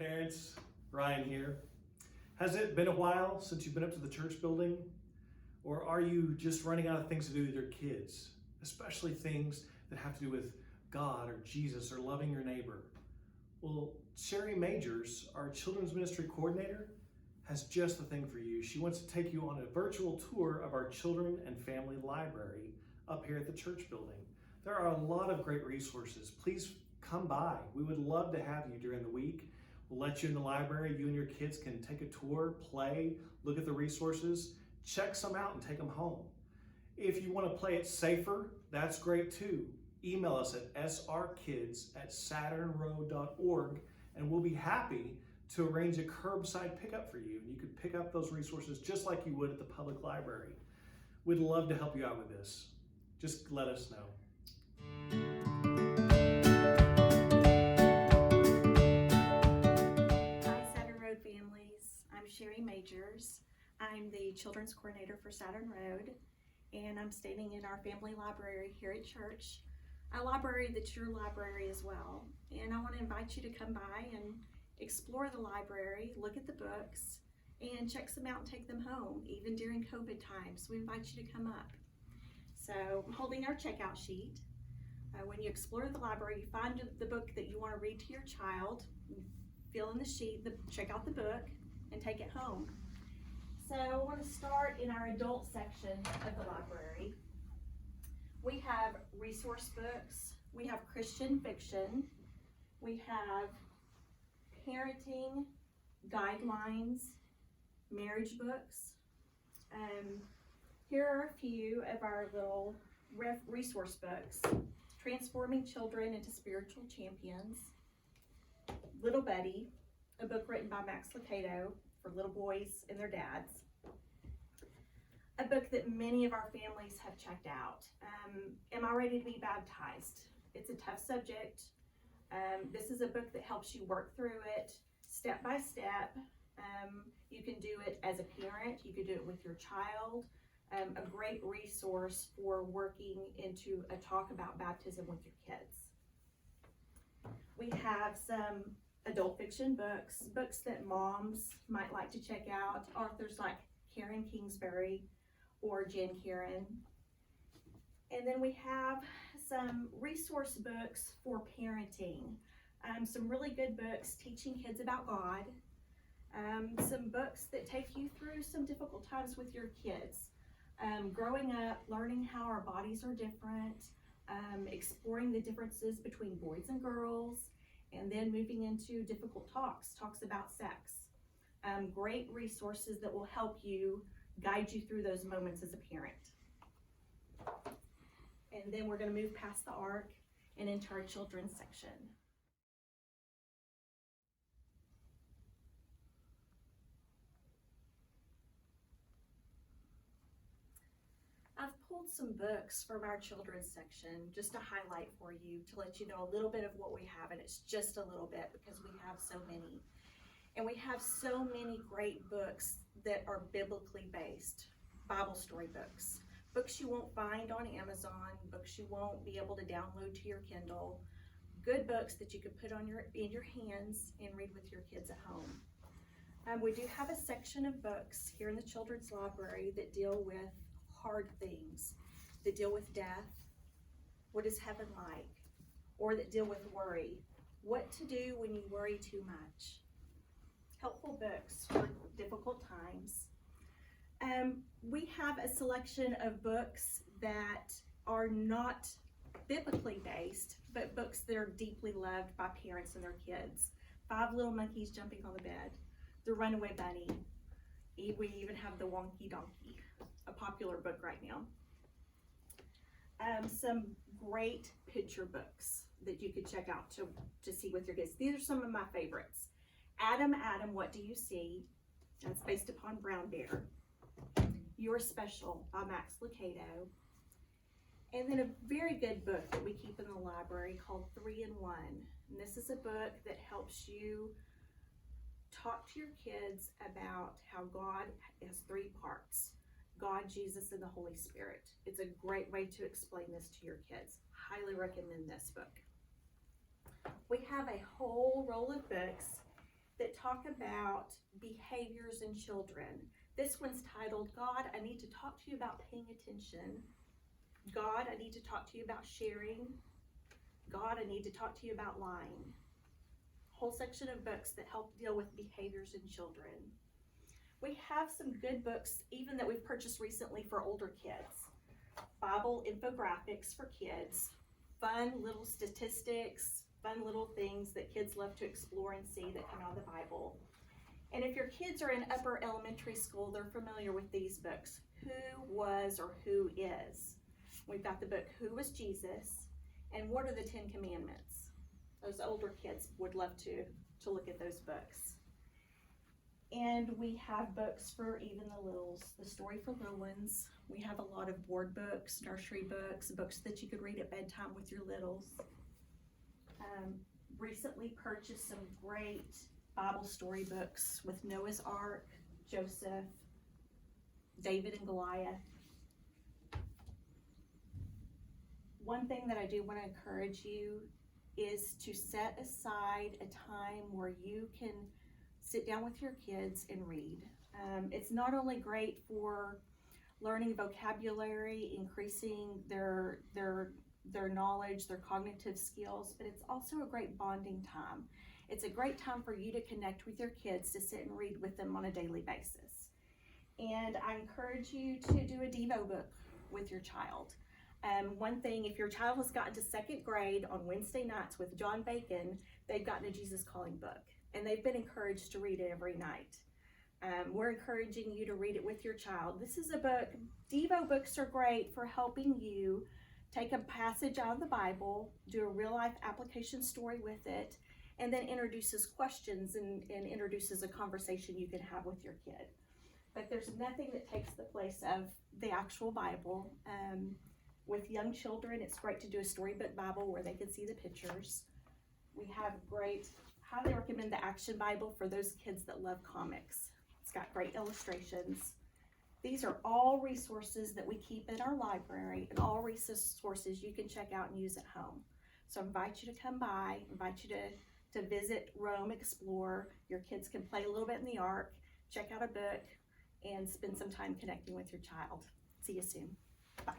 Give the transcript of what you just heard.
parents, Ryan here. Has it been a while since you've been up to the church building? Or are you just running out of things to do with your kids? Especially things that have to do with God or Jesus or loving your neighbor. Well, Cheri Majors, our children's ministry coordinator, has just the thing for you. She wants to take you on a virtual tour of our children and family library up here at the church building. There are a lot of great resources. Please come by. We would love to have you during the week. We'll let you in the library. You and your kids can take a tour, play, look at the resources, check some out and take them home. If you want to play it safer, that's great too. Email us at srkids@saturnroad.org and we'll be happy to arrange a curbside pickup for you. You could pick up those resources just like you would at the public library. We'd love to help you out with this. Just let us know. Hi, Saturn Road families. I'm Cheri Majors. I'm the children's coordinator for Saturn Road, and I'm standing in our family library here at church, a library that's your library as well. And I want to invite you to come by and explore the library, look at the books, and check some out and take them home, even during COVID times. We invite you to come up. So I'm holding our checkout sheet. When you explore the library, you find the book that you want to read to your child, fill in the sheet, check out the book, and take it home. So I want to start in our adult section of the library. We have resource books, we have Christian fiction, we have parenting guidelines, marriage books. Here are a few of our little resource books. Transforming Children into Spiritual Champions, Little Buddy, a book written by Max Lucado for little boys and their dads. A book that many of our families have checked out, Am I Ready to Be Baptized? It's a tough subject. This is a book that helps you work through it step by step. You can do it as a parent, you can do it with your child. A great resource for working into a talk about baptism with your kids. We have some adult fiction books, books that moms might like to check out, authors like Karen Kingsbury or Jen Karen. And then we have some resource books for parenting, some really good books teaching kids about God, some books that take you through some difficult times with your kids. Growing up, learning how our bodies are different, exploring the differences between boys and girls, and then moving into difficult talks about sex. Great resources that will help you guide you through those moments as a parent. And then we're going to move past the ARC and into our children's section. I've pulled some books from our children's section just to highlight for you, to let you know a little bit of what we have, and it's just a little bit because we have so many. And we have so many great books that are biblically based, Bible story books, books you won't find on Amazon, books you won't be able to download to your Kindle, good books that you could put in your hands and read with your kids at home. We do have a section of books here in the children's library that deal with hard things, that deal with death, what is heaven like, or that deal with worry, what to do when you worry too much. Helpful books for difficult times. We have a selection of books that are not biblically based, but books that are deeply loved by parents and their kids. 5 Little Monkeys Jumping on the Bed, The Runaway Bunny. We even have The Wonky Donkey, a popular book right now. Some great picture books that you could check out to see with your kids. These are some of my favorites. Adam, Adam, What Do You See? That's based upon Brown Bear. You're Special by Max Lucado. And then a very good book that we keep in the library called 3 in 1. And this is a book that helps you talk to your kids about how God has 3 parts: God, Jesus, and the Holy Spirit. It's a great way to explain this to your kids. Highly recommend this book. We have a whole roll of books that talk about behaviors in children. This one's titled, God, I need to talk to you about paying attention. God, I need to talk to you about sharing. God, I need to talk to you about lying. Whole section of books that help deal with behaviors in children. We have some good books, even that we've purchased recently for older kids. Bible infographics for kids, fun little statistics, fun little things that kids love to explore and see that come out of the Bible. And if your kids are in upper elementary school, they're familiar with these books. Who was or who is? We've got the book, Who Was Jesus? And What Are the 10 Commandments? Those older kids would love to look at those books. And we have books for even the littles, the story for little ones. We have a lot of board books, nursery books, books that you could read at bedtime with your littles. Recently purchased some great Bible story books with Noah's Ark, Joseph, David and Goliath. One thing that I do want to encourage you is to set aside a time where you can sit down with your kids and read. It's not only great for learning vocabulary, increasing their knowledge, their cognitive skills, but it's also a great bonding time. It's a great time for you to connect with your kids, to sit and read with them on a daily basis. And I encourage you to do a Devo book with your child. One thing, if your child has gotten to 2nd grade on Wednesday nights with John Bacon, they've gotten a Jesus Calling book, and they've been encouraged to read it every night. We're encouraging you to read it with your child. This is a book, Devo books are great for helping you take a passage out of the Bible, do a real life application story with it, and then introduces questions and introduces a conversation you can have with your kid. But there's nothing that takes the place of the actual Bible. With young children, it's great to do a storybook Bible where they can see the pictures. We have highly recommend the Action Bible for those kids that love comics. It's got great illustrations. These are all resources that we keep in our library, and all resources you can check out and use at home. So I invite you to come by, invite you to visit, roam, explore. Your kids can play a little bit in the Ark, check out a book, and spend some time connecting with your child. See you soon. Bye.